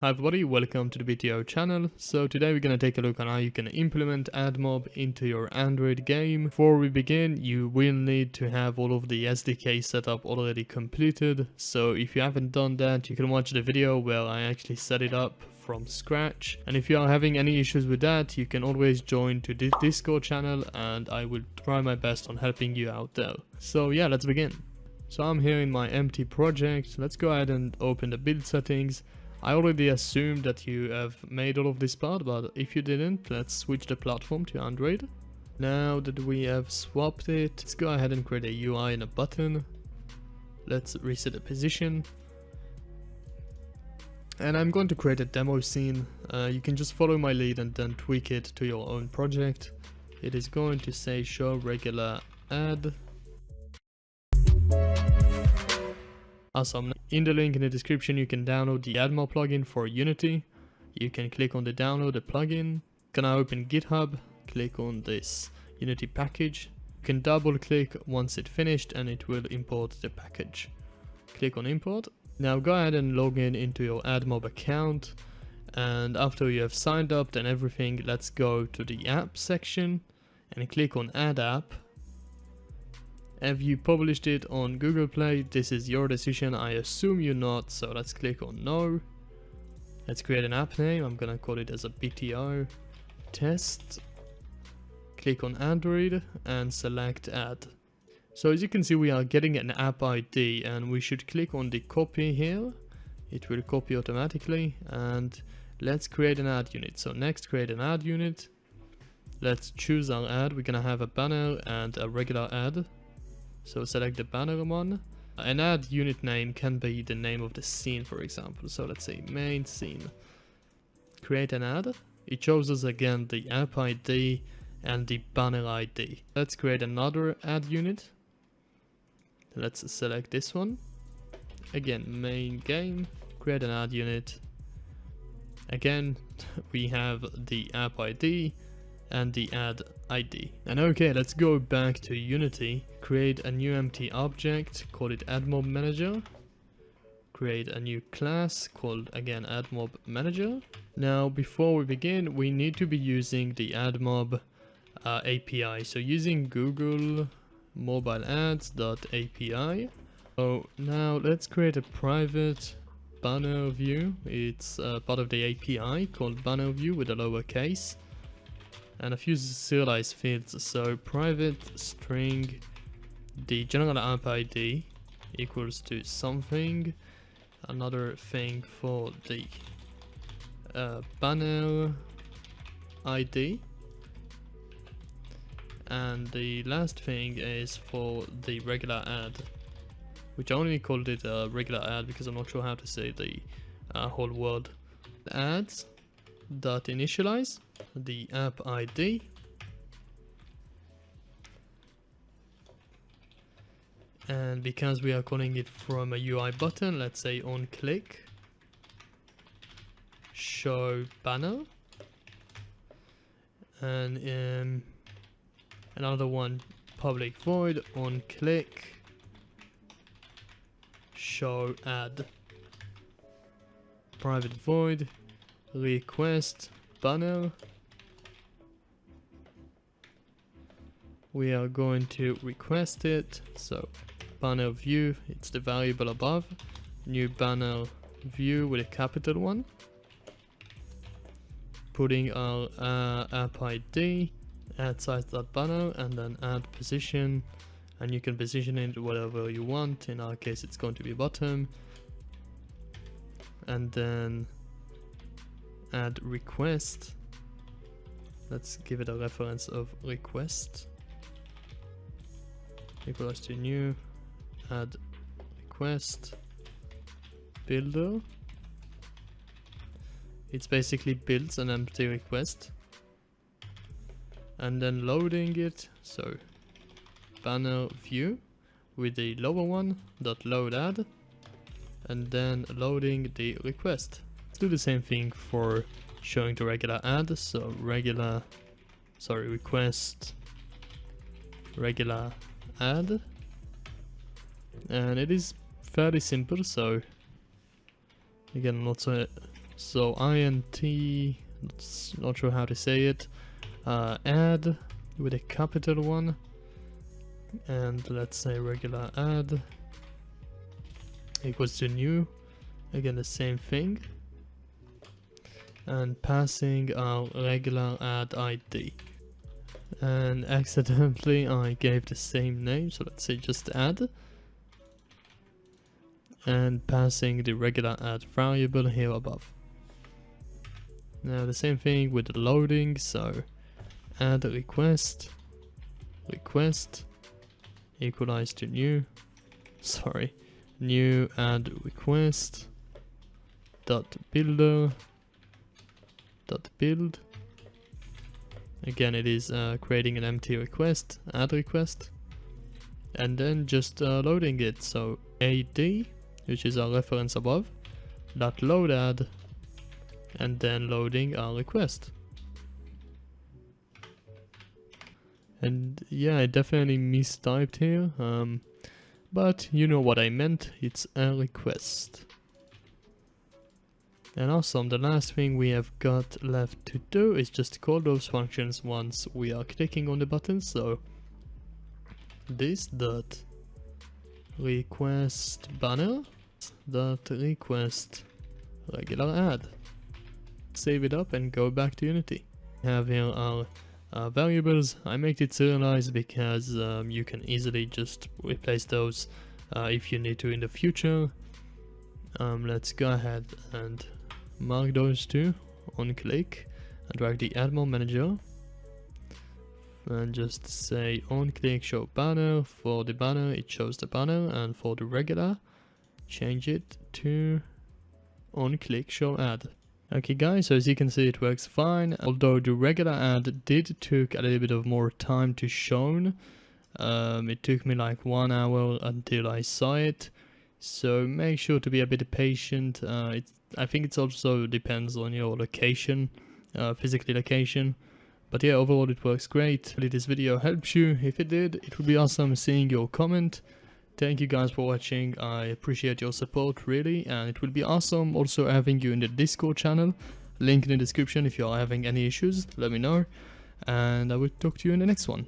Hi everybody, welcome to the BTO channel. So today we're going to take a look on how you can implement Admob into your Android game. Before we begin, you will need to have all of the SDK setup already completed. So if you haven't done that, you can watch the video where I actually set it up from scratch. And if you are having any issues with that, you can always join to the Discord channel and I will try my best on helping you out there. So yeah, let's begin. So I'm here in my empty project. Let's go ahead and open the build settings. I already assumed that you have made all of this part, but if you didn't, let's switch the platform to Android. Now that we have swapped it, let's go ahead and create a UI and a button. Let's reset the position. And I'm going to create a demo scene. You can just follow my lead and then tweak it to your own project. It is going to say show regular ad. Awesome. In the link in the description you can download the Admob plugin for Unity. You can click on the download the plugin. You can now open GitHub, click on this Unity package. You can double click once it's finished and it will import the package. Click on import. Now go ahead and log in into your Admob account, and after you have signed up and everything, let's go to the app section and click on add app. Have you published it on Google Play? This is your decision. I assume you're not, so let's click on no. Let's create an app name. I'm gonna call it as a BTO test. Click on Android and select add. So as you can see, we are getting an app ID and we should click on the copy here. It will copy automatically, and let's create an ad unit. So next, create an ad unit. Let's choose our ad. We're gonna have a banner and a regular ad. So select the banner one. An ad unit name can be the name of the scene, for example. So let's say main scene. Create an ad. It shows us again the app ID and the banner ID. Let's create another ad unit. Let's select this one. Again, main game. Create an ad unit. Again, we have the app ID and the ad ID. And okay, let's go back to Unity. Create a new empty object, call it Admob Manager. Create a new class called, again, Admob Manager. Now, before we begin, we need to be using the Admob API. So using Google Mobile Ads.api. So now let's create a private banner view. It's part of the API called banner view with a lowercase and a few serialized fields. So private string the general app ID equals to something, another thing for the banner ID, and the last thing is for the regular ad, which I only called it a regular ad because I'm not sure how to say the whole word. Ads dot initialize the app ID, and because we are calling it from a UI button, let's say on click show banner, and another one public void on click show ad, private void request banner. We are going to request it, so banner view, it's the variable above, new banner view with a capital one, putting our app ID, add size.banner, and then add position, and you can position it whatever you want. In our case it's going to be bottom, and then add request. Let's give it a reference of request equals to new add request builder. It's basically builds an empty request and then loading it. So banner view with the lower one dot load add, and then loading the request. Let's do the same thing for showing the regular ad. So request regular ad, and it is fairly simple. So again, I'm not So int, not sure how to say it, add with a capital one, and let's say regular add equals to new, again the same thing, and passing our regular add ID. And accidentally I gave the same name, so let's say just add, and passing the regular add variable here above. Now the same thing with the loading, so add request equalize to new, new add request dot builder dot build. Again, it is creating an empty request, add request, and then just loading it. So AD, which is our reference above, dot load add, and then loading our request. And yeah, I definitely mistyped here, but you know what I meant, it's a request. And awesome, the last thing we have got left to do is just call those functions once we are clicking on the button. So this dot request banner dot request regular add. Save it up and go back to Unity. We have here our variables. I made it serialized because you can easily just replace those if you need to in the future. Let's go ahead and mark those two on click and drag the Admob manager and just say on click show banner. For the banner it shows the banner, and for the regular change it to on click show add. Okay guys, so as you can see it works fine, although the regular add did took a little bit of more time to shown. It took me like 1 hour until I saw it, so make sure to be a bit patient. I think it also depends on your location, physically location, but yeah, overall it works great. Hopefully this video helps you. If it did, it would be awesome seeing your comment. Thank you guys for watching, I appreciate your support really, and it will be awesome also having you in the Discord channel. Link in the description. If you are having any issues, let me know, and I will talk to you in the next one.